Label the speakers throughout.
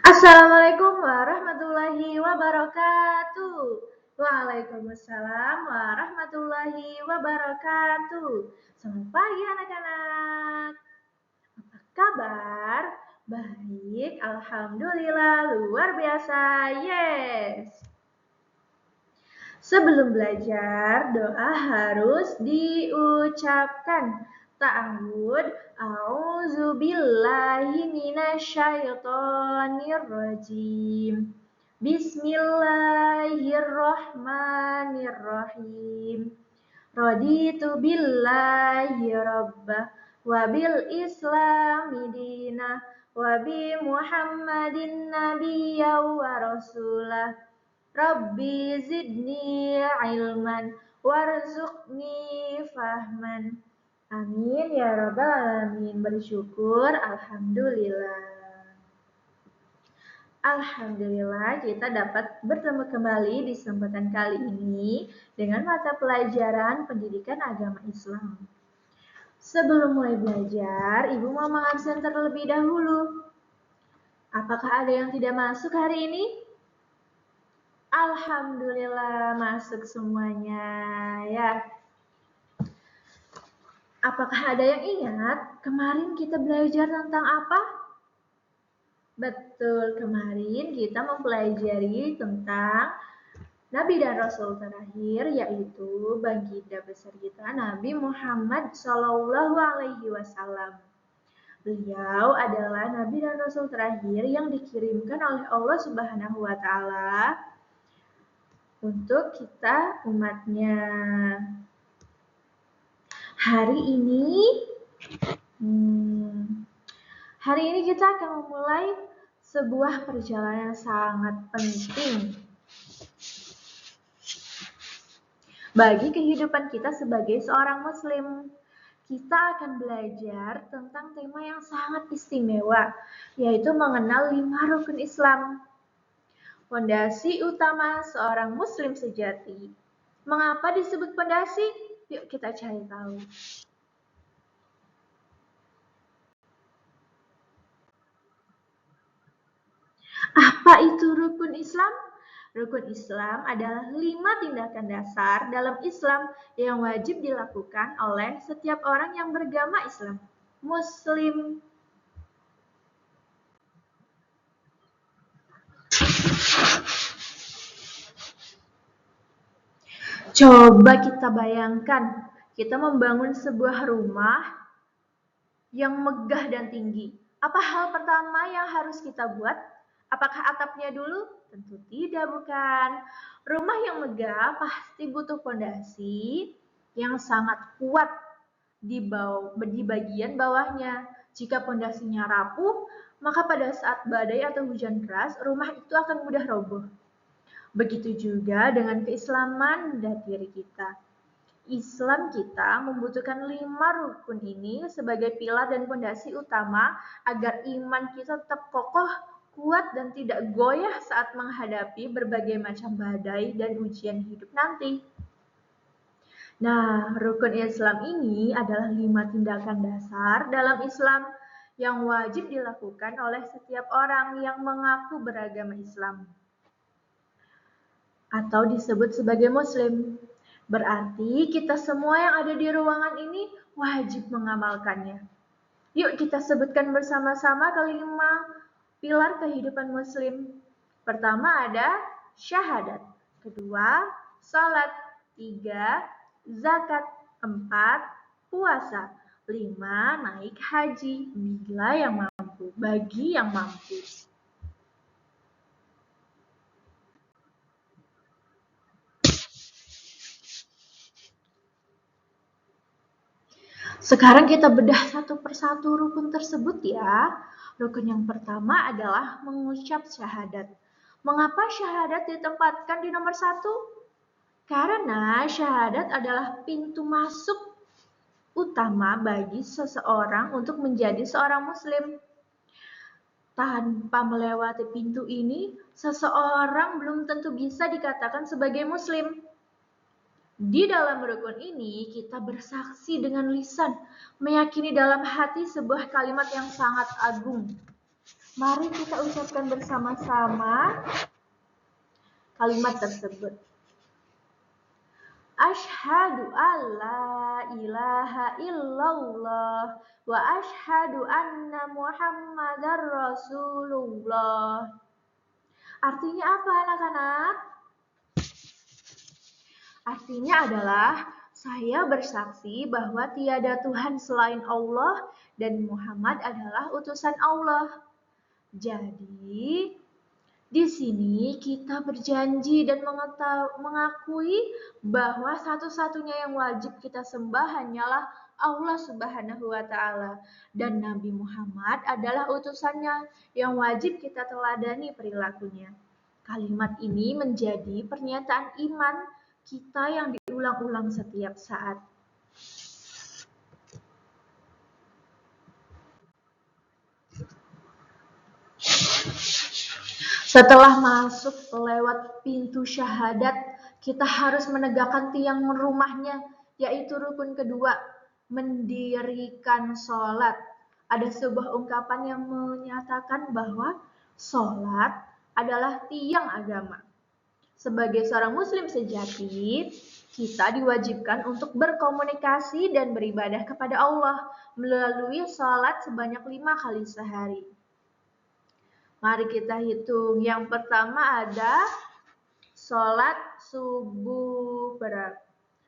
Speaker 1: Assalamualaikum warahmatullahi wabarakatuh. Waalaikumsalam warahmatullahi wabarakatuh. Selamat pagi anak-anak. Apa kabar? Baik, alhamdulillah luar biasa. Yes. Sebelum belajar, doa harus diucapkan. Ta'awud, a'udzu billahi minasyaitonir rajim. Bismillahirrahmanirrahim. Raditu billahi rabbah wa bil islami dinah wa bi Muhammadin nabiyya wa rasulah. Rabbi zidni ilman warzuqni fahman. Amin ya rabbal alamin. Bersyukur alhamdulillah. Alhamdulillah kita dapat bertemu kembali di kesempatan kali ini dengan mata pelajaran pendidikan agama Islam. Sebelum mulai belajar, Ibu mau mengabsen terlebih dahulu. Apakah ada yang tidak masuk hari ini? Alhamdulillah masuk semuanya ya. Apakah ada yang ingat kemarin kita belajar tentang apa? Betul, kemarin kita mempelajari tentang Nabi dan Rasul terakhir, yaitu baginda besar kita Nabi Muhammad SAW. Beliau adalah Nabi dan Rasul terakhir yang dikirimkan oleh Allah Subhanahu wa Ta'ala untuk kita umatnya. Hari ini kita akan memulai sebuah perjalanan sangat penting bagi kehidupan kita sebagai seorang muslim. Kita akan belajar tentang tema yang sangat istimewa, yaitu mengenal 5 rukun Islam. Pondasi utama seorang muslim sejati. Mengapa disebut pondasi? Yuk kita cari tahu. Apa itu rukun Islam? Rukun Islam adalah 5 tindakan dasar dalam Islam yang wajib dilakukan oleh setiap orang yang beragama Islam, Muslim. Coba kita bayangkan, kita membangun sebuah rumah yang megah dan tinggi. Apa hal pertama yang harus kita buat? Apakah atapnya dulu? Tentu tidak, bukan. Rumah yang megah pasti butuh fondasi yang sangat kuat di bagian bawahnya. Jika fondasinya rapuh, maka pada saat badai atau hujan keras, rumah itu akan mudah roboh. Begitu juga dengan keislaman dan diri kita. Islam kita membutuhkan 5 rukun ini sebagai pilar dan fondasi utama agar iman kita tetap kokoh, kuat, dan tidak goyah saat menghadapi berbagai macam badai dan ujian hidup nanti. Nah, rukun Islam ini adalah 5 tindakan dasar dalam Islam yang wajib dilakukan oleh setiap orang yang mengaku beragama Islam atau disebut sebagai Muslim. Berarti kita semua yang ada di ruangan ini wajib mengamalkannya. Yuk kita sebutkan bersama-sama kelima pilar kehidupan muslim. Pertama ada syahadat. Kedua, salat. 3, zakat. 4, puasa. 5, naik haji bila yang mampu, bagi yang mampu. Sekarang kita bedah satu persatu rukun tersebut ya. Rukun yang pertama adalah mengucap syahadat. Mengapa syahadat ditempatkan di nomor 1? Karena syahadat adalah pintu masuk utama bagi seseorang untuk menjadi seorang muslim. Tanpa melewati pintu ini, seseorang belum tentu bisa dikatakan sebagai muslim. Di dalam rukun ini, kita bersaksi dengan lisan, meyakini dalam hati sebuah kalimat yang sangat agung. Mari kita ucapkan bersama-sama kalimat tersebut. Asyhadu alla ilaha illallah wa asyhadu anna Muhammadar Rasulullah. Artinya apa, anak-anak? Artinya adalah saya bersaksi bahwa tiada Tuhan selain Allah dan Muhammad adalah utusan Allah. Jadi, di sini kita berjanji dan mengakui bahwa satu-satunya yang wajib kita sembah hanyalah Allah Subhanahu wa Ta'ala, dan Nabi Muhammad adalah utusannya yang wajib kita teladani perilakunya. Kalimat ini menjadi pernyataan iman kita yang diulang-ulang setiap saat. Setelah masuk lewat pintu syahadat, kita harus menegakkan tiang rumahnya, yaitu rukun kedua, mendirikan sholat. Ada sebuah ungkapan yang menyatakan bahwa sholat adalah tiang agama. Sebagai seorang muslim sejati, kita diwajibkan untuk berkomunikasi dan beribadah kepada Allah melalui sholat sebanyak 5 kali sehari. Mari kita hitung. Yang pertama ada sholat subuh,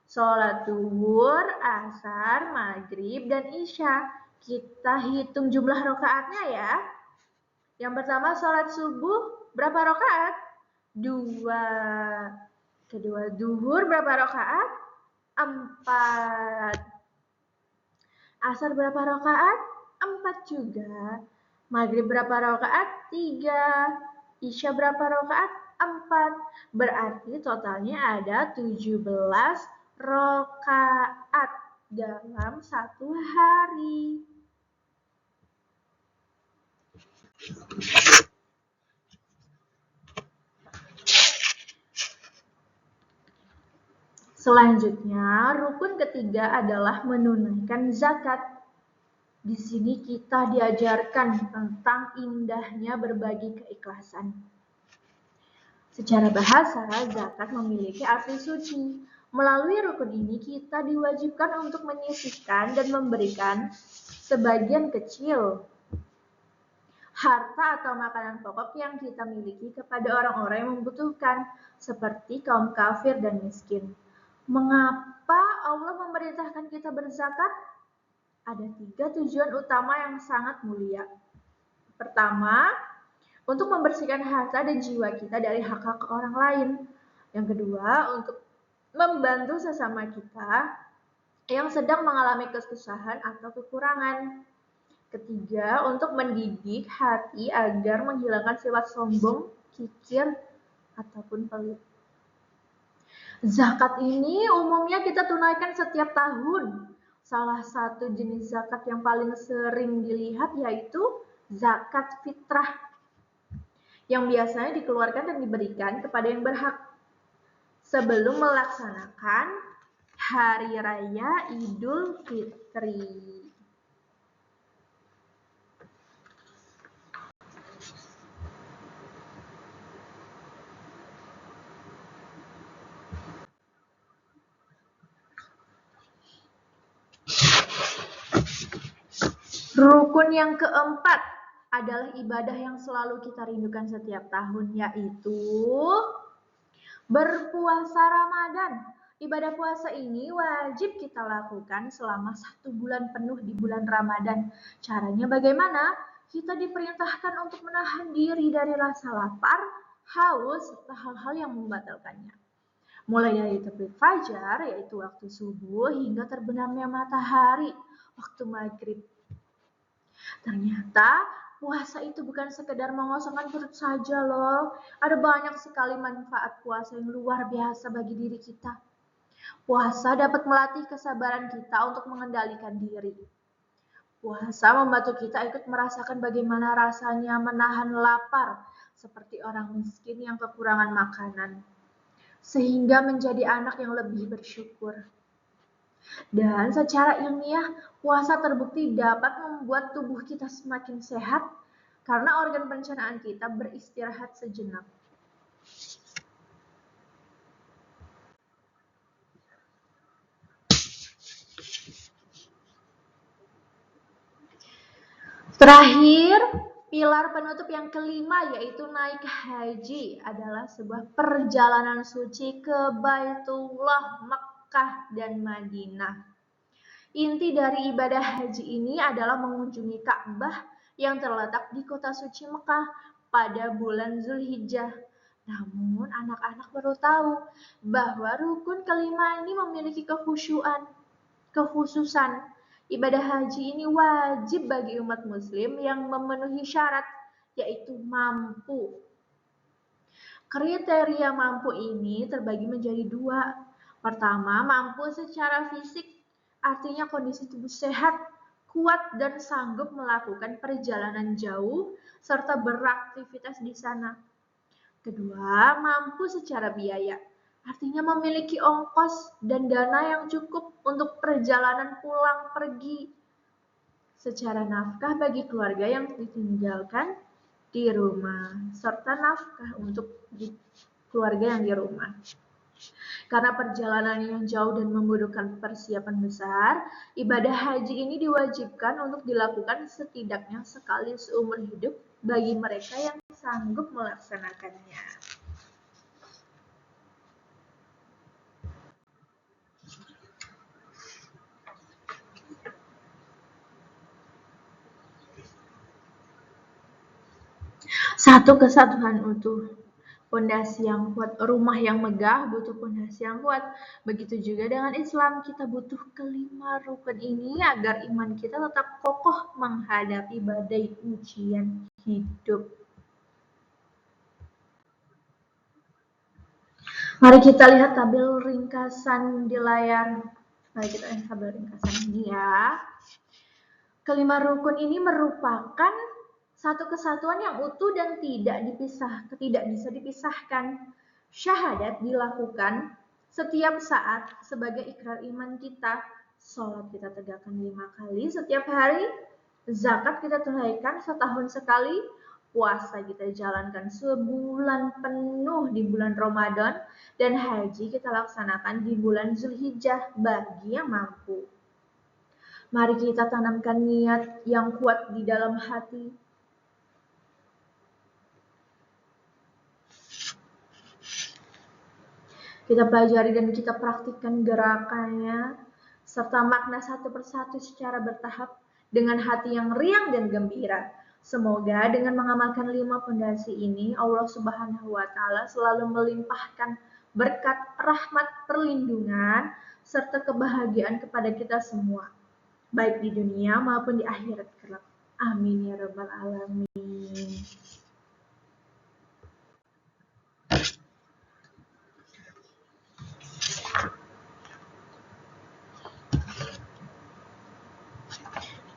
Speaker 1: sholat zuhur, asar, maghrib, dan isya. Kita hitung jumlah rakaatnya ya. Yang pertama sholat subuh, berapa rakaat? 2. Kedua zuhur, berapa rakaat? 4. Asar berapa rakaat? 4 juga. Maghrib berapa rakaat? 3. Isya berapa rakaat? 4. Berarti totalnya ada 17 rakaat dalam satu hari. Selanjutnya, rukun ketiga adalah menunaikan zakat. Di sini kita diajarkan tentang indahnya berbagi keikhlasan. Secara bahasa, zakat memiliki arti suci. Melalui rukun ini kita diwajibkan untuk menyisihkan dan memberikan sebagian kecil harta atau makanan pokok yang kita miliki kepada orang-orang yang membutuhkan, seperti kaum kafir dan miskin. Mengapa Allah memerintahkan kita berzakat? Ada 3 tujuan utama yang sangat mulia. Pertama, untuk membersihkan harta dan jiwa kita dari hak-hak orang lain. Yang kedua, untuk membantu sesama kita yang sedang mengalami kesusahan atau kekurangan. Ketiga, untuk mendidik hati agar menghilangkan sifat sombong, kikir, ataupun pelit. Zakat ini umumnya kita tunaikan setiap tahun. Salah satu jenis zakat yang paling sering dilihat yaitu zakat fitrah, yang biasanya dikeluarkan dan diberikan kepada yang berhak sebelum melaksanakan Hari Raya Idul Fitri. Rukun yang keempat adalah ibadah yang selalu kita rindukan setiap tahun, yaitu berpuasa Ramadan. Ibadah puasa ini wajib kita lakukan selama 1 bulan penuh di bulan Ramadan. Caranya bagaimana? Kita diperintahkan untuk menahan diri dari rasa lapar, haus, serta hal-hal yang membatalkannya. Mulai dari terbit fajar, yaitu waktu subuh, hingga terbenamnya matahari, waktu maghrib. Ternyata puasa itu bukan sekedar mengosongkan perut saja loh. Ada banyak sekali manfaat puasa yang luar biasa bagi diri kita. Puasa dapat melatih kesabaran kita untuk mengendalikan diri. Puasa membantu kita ikut merasakan bagaimana rasanya menahan lapar, seperti orang miskin yang kekurangan makanan, sehingga menjadi anak yang lebih bersyukur. Dan secara ilmiah, puasa terbukti dapat membuat tubuh kita semakin sehat, karena organ pencernaan kita beristirahat sejenak. Terakhir, pilar penutup yang kelima yaitu naik haji adalah sebuah perjalanan suci ke Baitullah, Mekkah, dan Madinah. Inti dari ibadah haji ini adalah mengunjungi Ka'bah yang terletak di kota suci Mekah pada bulan Zulhijjah. Namun anak-anak baru tahu bahwa rukun kelima ini memiliki kekhususan. Ibadah haji ini wajib bagi umat muslim yang memenuhi syarat, yaitu mampu. Kriteria mampu ini terbagi menjadi dua. Pertama, mampu secara fisik, artinya kondisi tubuh sehat, kuat, dan sanggup melakukan perjalanan jauh, serta beraktivitas di sana. Kedua, mampu secara biaya, artinya memiliki ongkos dan dana yang cukup untuk perjalanan pulang pergi, secara nafkah bagi keluarga yang ditinggalkan di rumah, serta nafkah untuk keluarga yang di rumah. Karena perjalanan yang jauh dan membutuhkan persiapan besar, ibadah haji ini diwajibkan untuk dilakukan setidaknya sekali seumur hidup bagi mereka yang sanggup melaksanakannya. Satu kesatuan utuh. Pondasi yang kuat, rumah yang megah butuh pondasi yang kuat. Begitu juga dengan Islam, kita butuh kelima rukun ini agar iman kita tetap kokoh menghadapi badai ujian hidup. Mari kita lihat tabel ringkasan di layar. Mari kita lihat tabel ringkasan ini ya. Kelima rukun ini merupakan satu kesatuan yang utuh dan tidak bisa dipisahkan. Syahadat dilakukan setiap saat sebagai ikrar iman kita. Sholat kita tegakkan 5 kali setiap hari. Zakat kita tunaikan setahun sekali. Puasa kita jalankan sebulan penuh di bulan Ramadan. Dan haji kita laksanakan di bulan Zulhijjah bagi yang mampu. Mari kita tanamkan niat yang kuat di dalam hati. Kita pelajari dan kita praktikkan gerakannya, serta makna satu persatu secara bertahap dengan hati yang riang dan gembira. Semoga dengan mengamalkan 5 pondasi ini, Allah Subhanahu wa Ta'ala selalu melimpahkan berkat, rahmat, perlindungan, serta kebahagiaan kepada kita semua, baik di dunia maupun di akhirat kelak. Amin ya rabbal alamin.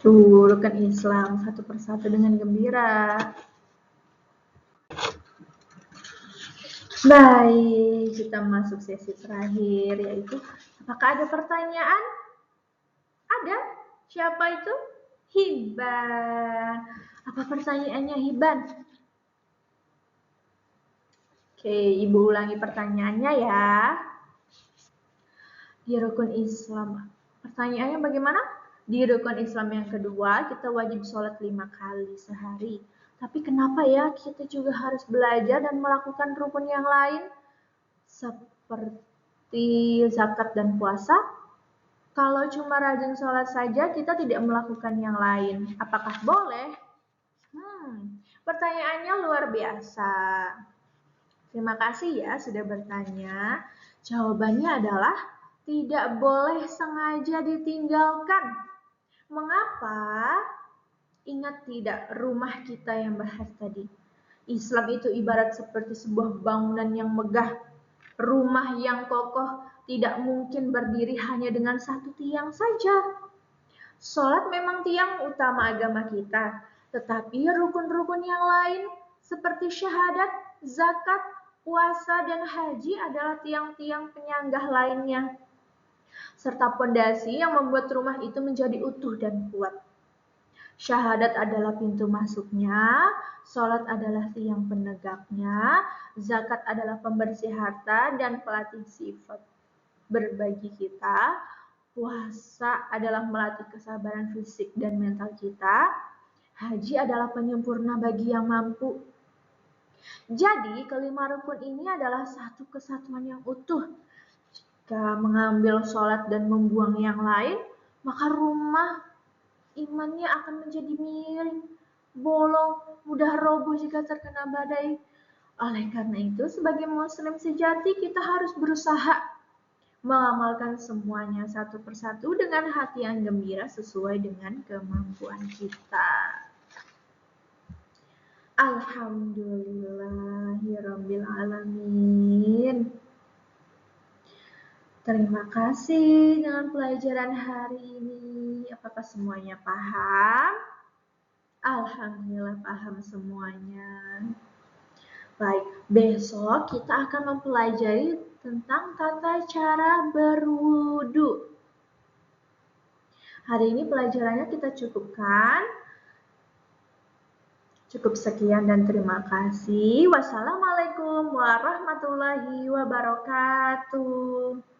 Speaker 1: Tuh, rukun Islam satu persatu dengan gembira. Baik, kita masuk sesi terakhir, yaitu apakah ada pertanyaan? Ada. Siapa itu? Hiban. Apa pertanyaannya, Hiban? Oke, Ibu ulangi pertanyaannya ya. Di rukun Islam, pertanyaannya bagaimana? Di rukun Islam yang kedua, kita wajib sholat 5 kali sehari. Tapi kenapa ya kita juga harus belajar dan melakukan rukun yang lain? Seperti zakat dan puasa? Kalau cuma rajin sholat saja, kita tidak melakukan yang lain. Apakah boleh? Pertanyaannya luar biasa. Terima kasih ya sudah bertanya. Jawabannya adalah tidak boleh sengaja ditinggalkan. Mengapa? Ingat tidak rumah kita yang bahas tadi. Islam itu ibarat seperti sebuah bangunan yang megah. Rumah yang kokoh tidak mungkin berdiri hanya dengan satu tiang saja. Sholat memang tiang utama agama kita, tetapi rukun-rukun yang lain seperti syahadat, zakat, puasa, dan haji adalah tiang-tiang penyanggah lainnya, serta pondasi yang membuat rumah itu menjadi utuh dan kuat. Syahadat adalah pintu masuknya, sholat adalah tiang penegaknya, zakat adalah pembersih harta dan pelatih sifat berbagi kita, puasa adalah melatih kesabaran fisik dan mental kita, haji adalah penyempurna bagi yang mampu. Jadi, kelima rukun ini adalah satu kesatuan yang utuh. Jika mengambil sholat dan membuang yang lain, maka rumah imannya akan menjadi miring, bolong, mudah roboh jika terkena badai. Oleh karena itu, sebagai muslim sejati, kita harus berusaha mengamalkan semuanya satu persatu dengan hati yang gembira sesuai dengan kemampuan kita. Alhamdulillahirrabbilalamin. Terima kasih dengan pelajaran hari ini. Apakah semuanya paham? Alhamdulillah paham semuanya. Baik, besok kita akan mempelajari tentang tata cara berwudu. Hari ini pelajarannya kita cukupkan. Cukup sekian dan terima kasih. Wassalamualaikum warahmatullahi wabarakatuh.